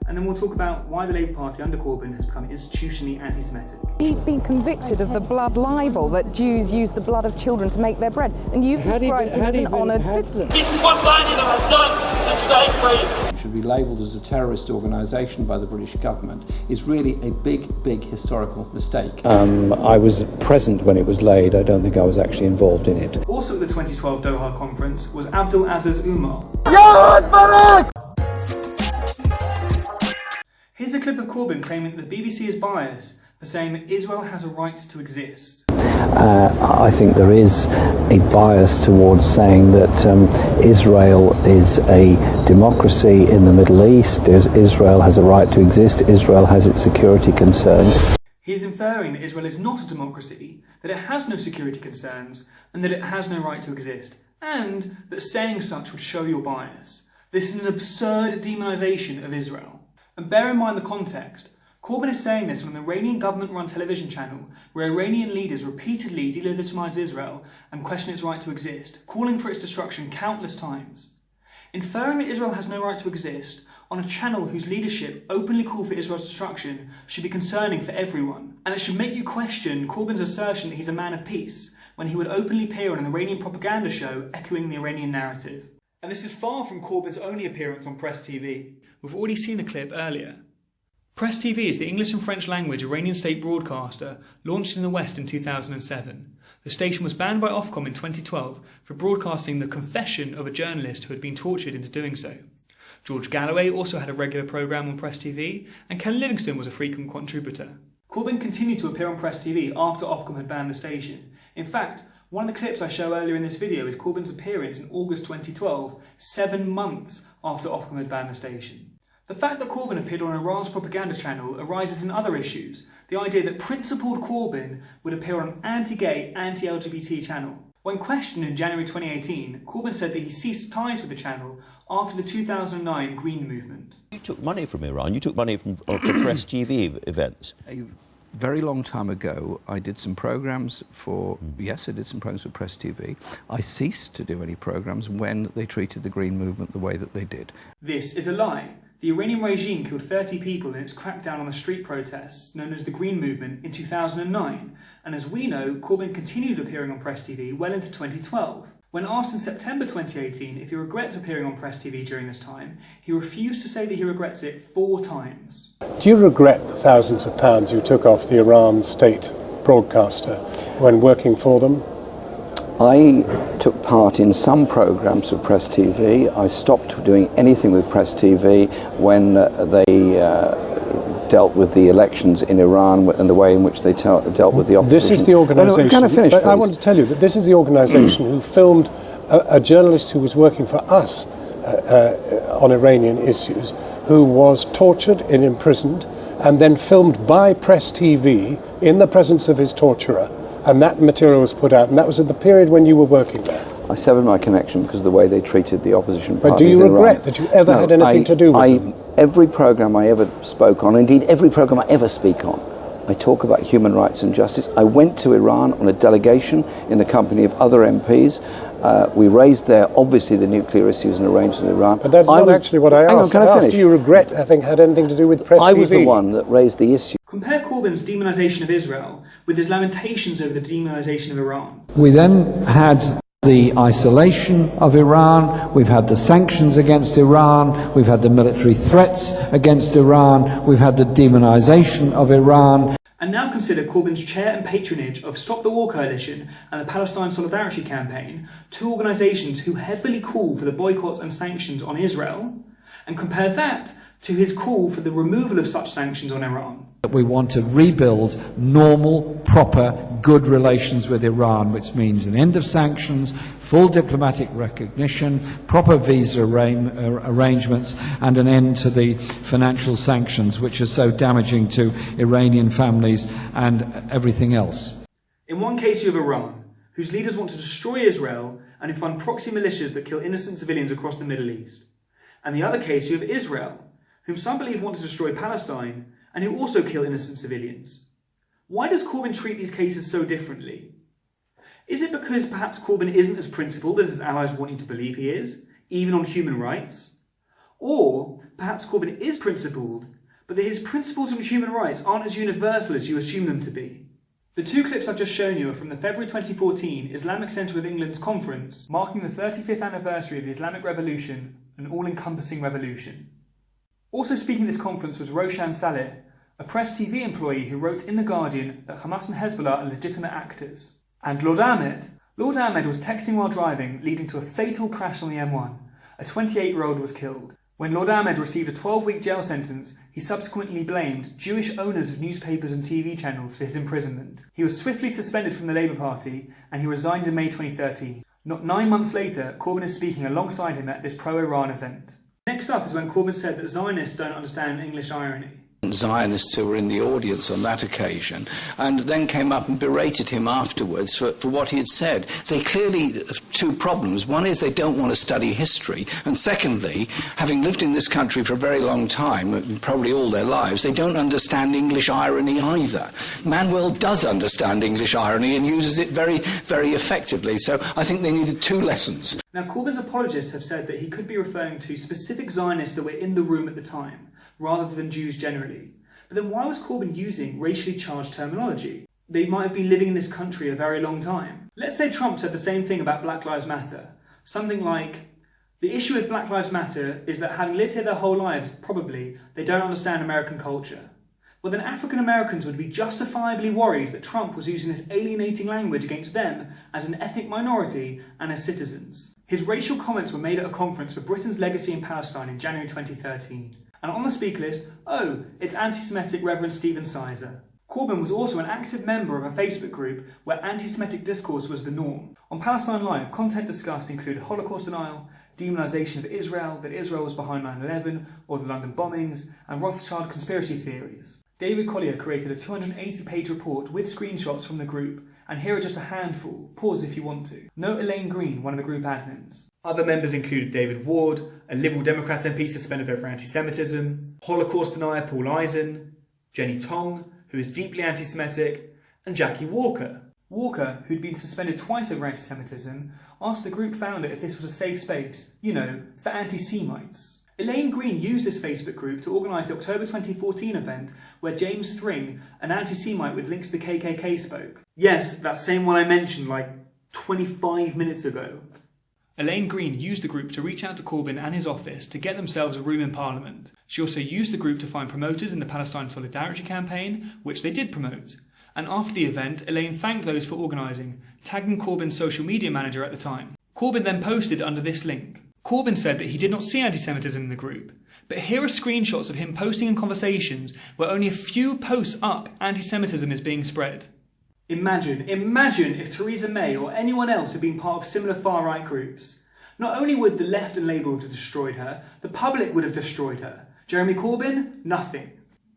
And then we'll talk about why the Labour Party under Corbyn has become institutionally anti-Semitic. He's been convicted of the blood libel that Jews use the blood of children to make their bread, and you've described him as an honoured citizen. This is what Zionism has done to today freedom. Should be labelled as a terrorist organisation by the British government is really a big historical mistake. I was present when it was laid. I don't think I was actually involved in it. Also at the 2012 Doha conference was Abdul Aziz Umar. Here's a clip of Corbyn claiming that the BBC is biased for saying that Israel has a right to exist. I think there is a bias towards saying that Israel is a democracy in the Middle East. Israel has a right to exist. Israel has its security concerns. He is inferring that Israel is not a democracy, that it has no security concerns, and that it has no right to exist, and that saying such would show your bias. This is an absurd demonisation of Israel. And bear in mind the context. Corbyn is saying this on an Iranian government-run television channel where Iranian leaders repeatedly delegitimise Israel and question its right to exist, calling for its destruction countless times. Inferring that Israel has no right to exist on a channel whose leadership openly call for Israel's destruction should be concerning for everyone, and it should make you question Corbyn's assertion that he's a man of peace when he would openly appear on an Iranian propaganda show echoing the Iranian narrative. And this is far from Corbyn's only appearance on PressTV. We've already seen a clip earlier. PressTV is the English and French language Iranian state broadcaster launched in the West in 2007. The station was banned by Ofcom in 2012 for broadcasting the confession of a journalist who had been tortured into doing so. George Galloway also had a regular programme on PressTV, and Ken Livingstone was a frequent contributor. Corbyn continued to appear on PressTV after Ofcom had banned the station. In fact, one of the clips I show earlier in this video is Corbyn's appearance in August 2012, 7 months after Ofcom had banned the station. The fact that Corbyn appeared on Iran's propaganda channel arises in other issues. The idea that principled Corbyn would appear on an anti-gay, anti-LGBT channel. When questioned in January 2018, Corbyn said that he ceased ties with the channel after the 2009 Green Movement. You took money from Iran, you took money from PressTV events. A very long time ago, I did some programmes for, yes, I did some programmes for PressTV. I ceased to do any programmes when they treated the Green Movement the way that they did. This is a lie. The Iranian regime killed 30 people in its crackdown on the street protests known as the Green Movement in 2009, and as we know, Corbyn continued appearing on PressTV well into 2012. When asked in September 2018 if he regrets appearing on PressTV during this time, he refused to say that he regrets it 4 times. Do you regret the thousands of pounds you took off the Iran state broadcaster when working for them? I took part in some programmes with PressTV. I stopped doing anything with PressTV when they dealt with the elections in Iran and the way in which they dealt with the opposition. This is the organisation. Can I finish, I want to tell you that this is the organisation who filmed a journalist who was working for us on Iranian issues, who was tortured and imprisoned, and then filmed by PressTV in the presence of his torturer. And that material was put out, and that was at the period when you were working there. I severed my connection because of the way they treated the opposition parties. But do you regret that you ever had anything to do with them? Every programme I ever spoke on, indeed every programme I ever speak on, I talk about human rights and justice. I went to Iran on a delegation in the company of other MPs. We raised there, obviously, the nuclear issues and arranged with Iran. But that's not actually what I asked. I asked, do you regret having had anything to do with PressTV? I was the one that raised the issue. Compare Corbyn's demonisation of Israel with his lamentations over the demonisation of Iran. We then had the isolation of Iran, we've had the sanctions against Iran, we've had the military threats against Iran, we've had the demonisation of Iran. And now consider Corbyn's chair and patronage of Stop the War Coalition and the Palestine Solidarity Campaign, 2 organisations who heavily call for the boycotts and sanctions on Israel, and compare that to his call for the removal of such sanctions on Iran. We want to rebuild normal, proper, good relations with Iran, which means an end of sanctions, full diplomatic recognition, proper visa arrangements, and an end to the financial sanctions, which are so damaging to Iranian families and everything else. In one case you have Iran, whose leaders want to destroy Israel and who fund proxy militias that kill innocent civilians across the Middle East. And the other case you have Israel, whom some believe want to destroy Palestine and who also kill innocent civilians. Why does Corbyn treat these cases so differently? Is it because perhaps Corbyn isn't as principled as his allies want you to believe he is, even on human rights? Or perhaps Corbyn is principled, but that his principles on human rights aren't as universal as you assume them to be. The two clips I've just shown you are from the February 2014 Islamic Centre of England's conference marking the 35th anniversary of the Islamic Revolution, an all-encompassing revolution. Also speaking at this conference was Roshan Salih, a PressTV employee who wrote in The Guardian that Hamas and Hezbollah are legitimate actors. And Lord Ahmed. Lord Ahmed was texting while driving, leading to a fatal crash on the M1. A 28-year-old was killed. When Lord Ahmed received a 12-week jail sentence, he subsequently blamed Jewish owners of newspapers and TV channels for his imprisonment. He was swiftly suspended from the Labour Party, and he resigned in May 2013. Not 9 months later, Corbyn is speaking alongside him at this pro-Iran event. Next up is when Corbyn said that Zionists don't understand English irony. Zionists who were in the audience on that occasion, and then came up and berated him afterwards for what he had said. They clearly have two problems. One is they don't want to study history, and secondly, having lived in this country for a very long time, probably all their lives, they don't understand English irony either. Manuel does understand English irony and uses it very, very effectively, so I think they needed two lessons. Now, Corbyn's apologists have said that he could be referring to specific Zionists that were in the room at the time, rather than Jews generally. But then why was Corbyn using racially charged terminology? They might have been living in this country a very long time. Let's say Trump said the same thing about Black Lives Matter. Something like, the issue with Black Lives Matter is that having lived here their whole lives, probably, they don't understand American culture. Well then African Americans would be justifiably worried that Trump was using this alienating language against them as an ethnic minority and as citizens. His racial comments were made at a conference for Britain's legacy in Palestine in January 2013. And on the speaker list, it's anti-Semitic Reverend Stephen Sizer. Corbyn was also an active member of a Facebook group where anti-Semitic discourse was the norm. On Palestine Live, content discussed included Holocaust denial, demonisation of Israel, that Israel was behind 9/11 or the London bombings, and Rothschild conspiracy theories. David Collier created a 280-page report with screenshots from the group, and here are just a handful. Pause if you want to. Note Elaine Green, one of the group admins. Other members included David Ward, a Liberal Democrat MP suspended over anti-Semitism, Holocaust denier Paul Eisen, Jenny Tonge, who is deeply anti-Semitic, and Jackie Walker. Walker, who'd been suspended twice over anti-Semitism, asked the group founder if this was a safe space, for anti-Semites. Elaine Green used this Facebook group to organise the October 2014 event where James Thring, an anti-Semite with links to the KKK, spoke. Yes, that same one I mentioned 25 minutes ago. Elaine Green used the group to reach out to Corbyn and his office to get themselves a room in Parliament. She also used the group to find promoters in the Palestine Solidarity campaign, which they did promote. And after the event, Elaine thanked those for organising, tagging Corbyn's social media manager at the time. Corbyn then posted under this link. Corbyn said that he did not see anti-Semitism in the group, but here are screenshots of him posting in conversations where only a few posts up anti-Semitism is being spread. Imagine if Theresa May or anyone else had been part of similar far-right groups. Not only would the left and Labour have destroyed her, the public would have destroyed her. Jerermy Corbyn? Nothing.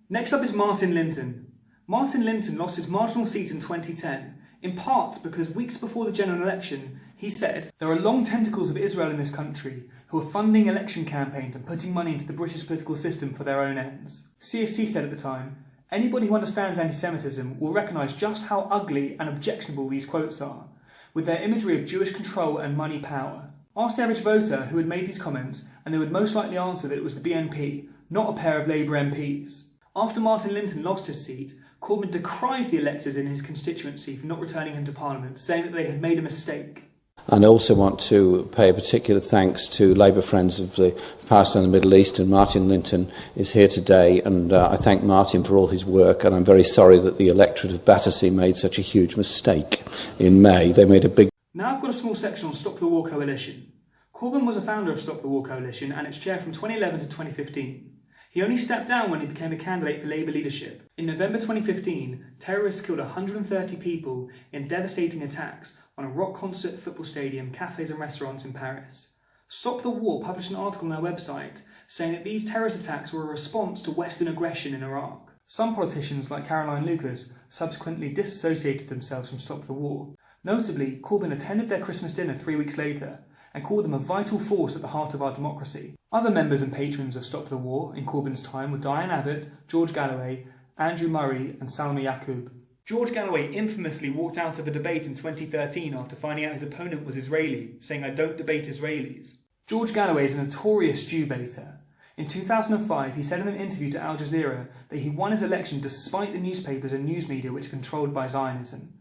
Next up is Martin Linton. Martin Linton lost his marginal seat in 2010, in part because weeks before the general election, he said, "There are long tentacles of Israel in this country who are funding election campaigns and putting money into the British political system for their own ends." CST said at the time, "Anybody who understands anti-Semitism will recognise just how ugly and objectionable these quotes are, with their imagery of Jewish control and money power." Ask the average voter who had made these comments, and they would most likely answer that it was the BNP, not a pair of Labour MPs. After Martin Linton lost his seat, Corbyn decried the electors in his constituency for not returning him to Parliament, saying that they had made a mistake. And I also want to pay a particular thanks to Labour Friends of the Palestine and the Middle East, and Martin Linton is here today, and I thank Martin for all his work, and I'm very sorry that the electorate of Battersea made such a huge mistake in May. They made a big... Now I've got a small section on Stop the War Coalition. Corbyn was a founder of Stop the War Coalition and its chair from 2011 to 2015. He only stepped down when he became a candidate for Labour leadership. In November 2015, terrorists killed 130 people in devastating attacks on a rock concert, football stadium, cafes and restaurants in Paris. Stop the War published an article on their website saying that these terrorist attacks were a response to Western aggression in Iraq. Some politicians, like Caroline Lucas, subsequently disassociated themselves from Stop the War. Notably, Corbyn attended their Christmas dinner 3 weeks later and called them a vital force at the heart of our democracy. Other members and patrons of Stop the War in Corbyn's time were Dianne Abbott, George Galloway, Andrew Murray and Salma Yaqoob. George Galloway infamously walked out of a debate in 2013 after finding out his opponent was Israeli, saying, "I don't debate Israelis." George Galloway is a notorious Jew baiter, In 2005, he said in an interview to Al Jazeera that he won his election despite the newspapers and news media which are controlled by Zionism.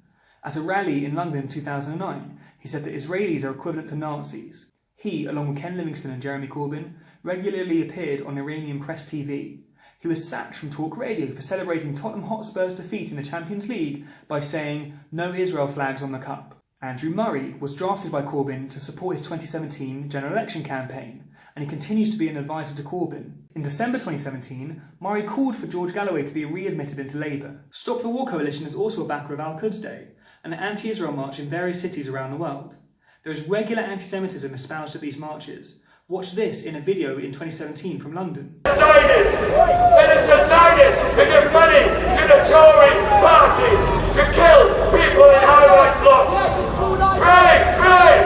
At a rally in London in 2009, he said that Israelis are equivalent to Nazis. He, along with Ken Livingstone and Jerermy Corbyn, regularly appeared on Iranian PressTV. He was sacked from Talk Radio for celebrating Tottenham Hotspur's defeat in the Champions League by saying, "No Israel flags on the cup." Andrew Murray was drafted by Corbyn to support his 2017 general election campaign, and he continues to be an advisor to Corbyn. In December 2017, Murray called for George Galloway to be readmitted into Labour. Stop the War Coalition is also a backer of Al-Quds Day, an anti-Israel march in various cities around the world. There is regular anti-Semitism espoused at these marches. Watch this in a video in 2017 from London. Zionists! And it's the Zionists who give money to the Tory party to kill people in high-rise blocks! Free! Free!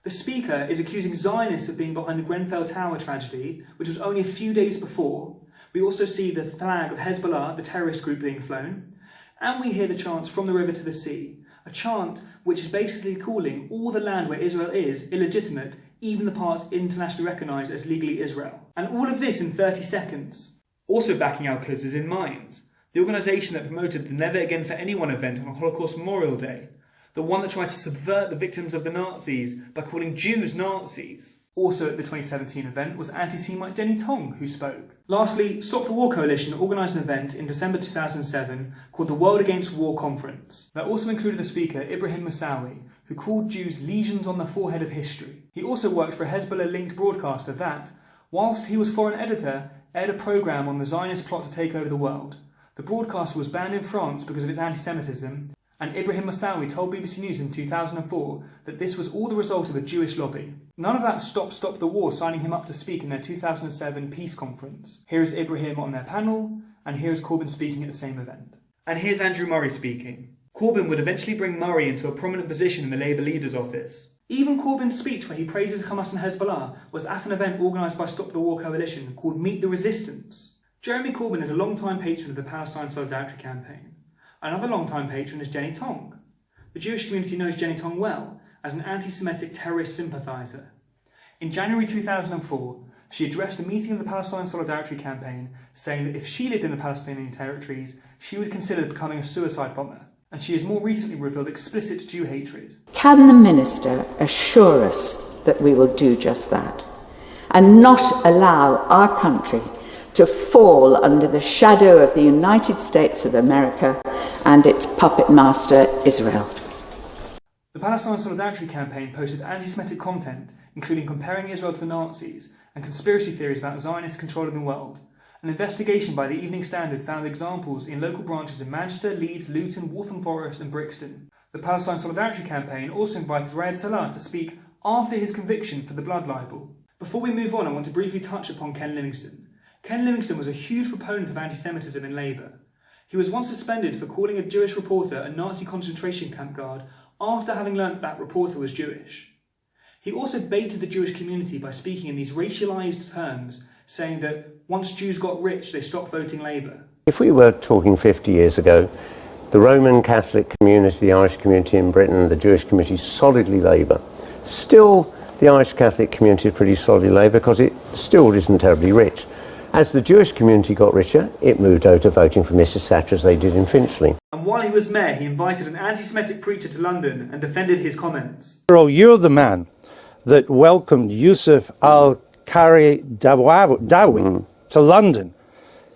The Speaker is accusing Zionists of being behind the Grenfell Tower tragedy, which was only a few days before. We also see the flag of Hezbollah, the terrorist group, being flown. And we hear the chants "From the river to the sea," a chant which is basically calling all the land where Israel is illegitimate, even the parts internationally recognised as legally Israel. And all of this in 30 seconds. Also backing Al-Quds is In Minds, the organisation that promoted the Never Again for Anyone event on Holocaust Memorial Day. The one that tries to subvert the victims of the Nazis by calling Jews Nazis. Also at the 2017 event was anti-Semite Tonge, who spoke. Lastly, Stop the War Coalition organised an event in December 2007 called the World Against War Conference. That also included the speaker Ibrahim Moussaoui, who called Jews lesions on the forehead of history. He also worked for a Hezbollah-linked broadcaster that, whilst he was foreign editor, aired a programme on the Zionist plot to take over the world. The broadcaster was banned in France because of its anti-Semitism, and Ibrahim Moussaoui told BBC News in 2004 that this was all the result of a Jewish lobby. None of that stopped Stop the War signing him up to speak in their 2007 peace conference. Here is Ibrahim on their panel, and here is Corbyn speaking at the same event. And here's Andrew Murray speaking. Corbyn would eventually bring Murray into a prominent position in the Labour leader's office. Even Corbyn's speech where he praises Hamas and Hezbollah was at an event organised by Stop the War Coalition called Meet the Resistance. Jerermy Corbyn is a long-time patron of the Palestine Solidarity Campaign. Another long-time patron is Jenny Tonge. The Jewish community knows Jenny Tonge well as an anti-Semitic terrorist sympathiser. In January 2004, she addressed a meeting of the Palestine Solidarity Campaign saying that if she lived in the Palestinian territories, she would consider becoming a suicide bomber. And she has more recently revealed explicit Jew hatred. Can the Minister assure us that we will do just that and not allow our country to fall under the shadow of the United States of America and its puppet master, Israel? The Palestine Solidarity Campaign posted anti-Semitic content, including comparing Israel to the Nazis and conspiracy theories about Zionists controlling the world. An investigation by the Evening Standard found examples in local branches in Manchester, Leeds, Luton, Waltham Forest and Brixton. The Palestine Solidarity Campaign also invited Riyad Salih to speak after his conviction for the blood libel. Before we move on, I want to briefly touch upon Ken Livingstone. Ken Livingstone was a huge proponent of anti-Semitism in Labour. He was once suspended for calling a Jewish reporter a Nazi concentration camp guard after having learnt that reporter was Jewish. He also baited the Jewish community by speaking in these racialised terms, saying that once Jews got rich, they stopped voting Labour. If we were talking 50 years ago, the Roman Catholic community, the Irish community in Britain, the Jewish community, solidly Labour. Still, the Irish Catholic community is pretty solidly Labour because it still isn't terribly rich. As the Jewish community got richer, it moved over to voting for Mrs Thatcher as they did in Finchley. And while he was mayor, he invited an anti-Semitic preacher to London and defended his comments. You're the man that welcomed Yusuf al-Qaradawi to London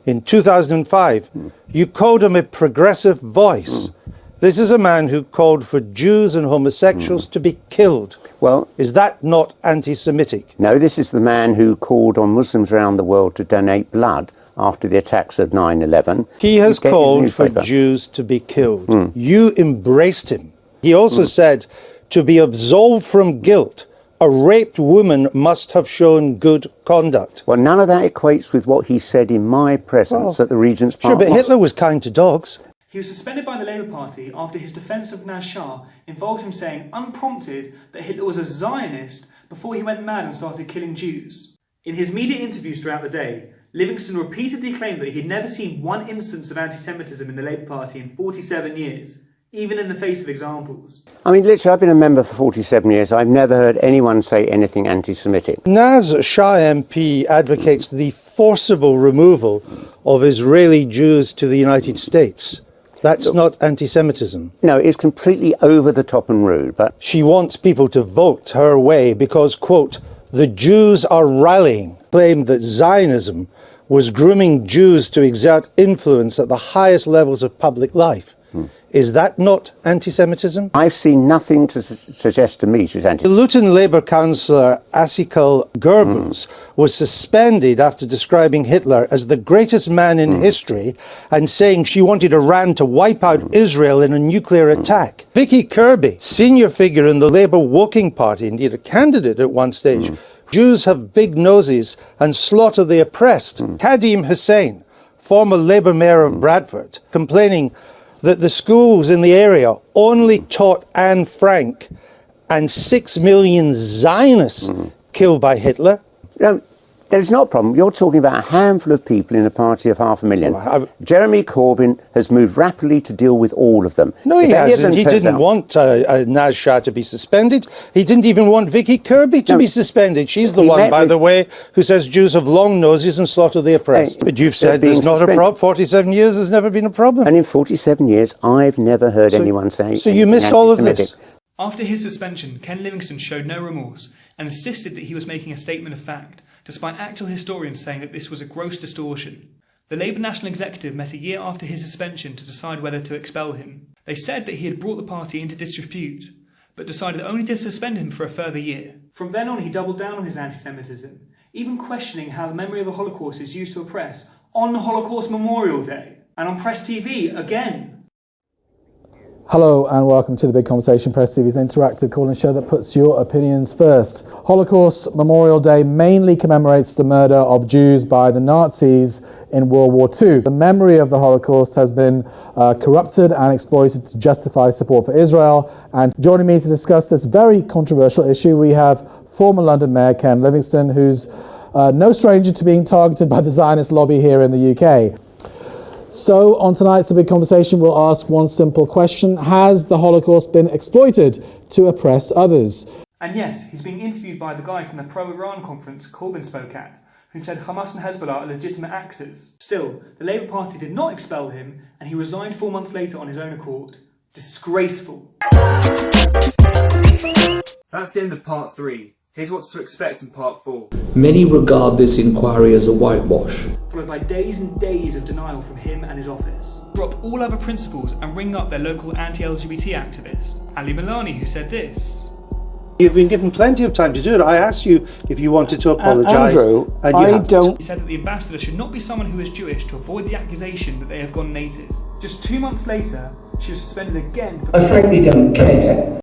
in 2005. You called him a progressive voice. This is a man who called for Jews and homosexuals to be killed. Well, is that not anti-Semitic? No, this is the man who called on Muslims around the world to donate blood after the attacks of 9/11. He has called for Jews to be killed. You embraced him. He also said, to be absolved from guilt, a raped woman must have shown good conduct. Well, none of that equates with what he said in my presence at the Regent's Park. Sure, but Hitler was kind to dogs. He was suspended by the Labour Party after his defence of Naz Shah involved him saying, unprompted, that Hitler was a Zionist before he went mad and started killing Jews. In his media interviews throughout the day, Livingstone repeatedly claimed that he'd never seen one instance of anti-Semitism in the Labour Party in 47 years, even in the face of examples. I mean, literally, I've been a member for 47 years. I've never heard anyone say anything anti-Semitic. Naz Shah MP advocates the forcible removal of Israeli Jews to the United States. That's not anti-Semitism. No, it's completely over the top and rude, but... She wants people to vote her way because, quote, the Jews are rallying, claimed that Zionism was grooming Jews to exert influence at the highest levels of public life. Is that not anti-Semitism? I've seen nothing to suggest to me she was anti-Semitic. The Luton Labour councillor Asikal Gerbus was suspended after describing Hitler as the greatest man in history and saying she wanted Iran to wipe out Israel in a nuclear attack. Vicky Kirby, senior figure in the Labour Woking Party, indeed a candidate at one stage, Jews have big noses and slaughter the oppressed. Kadim Hussein, former Labour mayor of Bradford, complaining that the schools in the area only taught Anne Frank and 6 million Zionists killed by Hitler. No, there's not a problem. You're talking about a handful of people in a party of 500,000. Jerermy Corbyn has moved rapidly to deal with all of them. No, he hasn't. He didn't want Naz Shah to be suspended. He didn't even want Vicky Kirby to be suspended. She's the one, by the way, who says Jews have long noses and slaughter the oppressed. But you've said there's not a problem. 47 years has never been a problem. And in 47 years, I've never heard anyone say... So you missed all of this. After his suspension, Ken Livingstone showed no remorse and insisted that he was making a statement of fact, despite actual historians saying that this was a gross distortion. The Labour National Executive met a year after his suspension to decide whether to expel him. They said that he had brought the party into disrepute, but decided only to suspend him for a further year. From then on, he doubled down on his anti-Semitism, even questioning how the memory of the Holocaust is used to oppress on Holocaust Memorial Day, and on PressTV again. Hello and welcome to The Big Conversation, Press TV's interactive call-in show that puts your opinions first. Holocaust Memorial Day mainly commemorates the murder of Jews by the Nazis in World War II. The memory of the Holocaust has been corrupted and exploited to justify support for Israel. And joining me to discuss this very controversial issue, we have former London Mayor Ken Livingstone, who's no stranger to being targeted by the Zionist lobby here in the UK. So on tonight's The Big Conversation, we'll ask one simple question. Has the Holocaust been exploited to oppress others? And yes, he's being interviewed by the guy from the pro-Iran conference Corbyn spoke at, who said Hamas and Hezbollah are legitimate actors. Still, the Labour Party did not expel him, and he resigned 4 months later on his own accord. Disgraceful. That's the end of part 3. Here's what's to expect in part 4. Many regard this inquiry as a whitewash. Followed by days and days of denial from him and his office. Drop all other principles and ring up their local anti-LGBT activist, Ali Milne, who said this. You've been given plenty of time to do it. I asked you if you wanted to apologise. Andrew, and you haven't. He said that the ambassador should not be someone who is Jewish to avoid the accusation that they have gone native. Just 2 months later, she was suspended again. I frankly don't care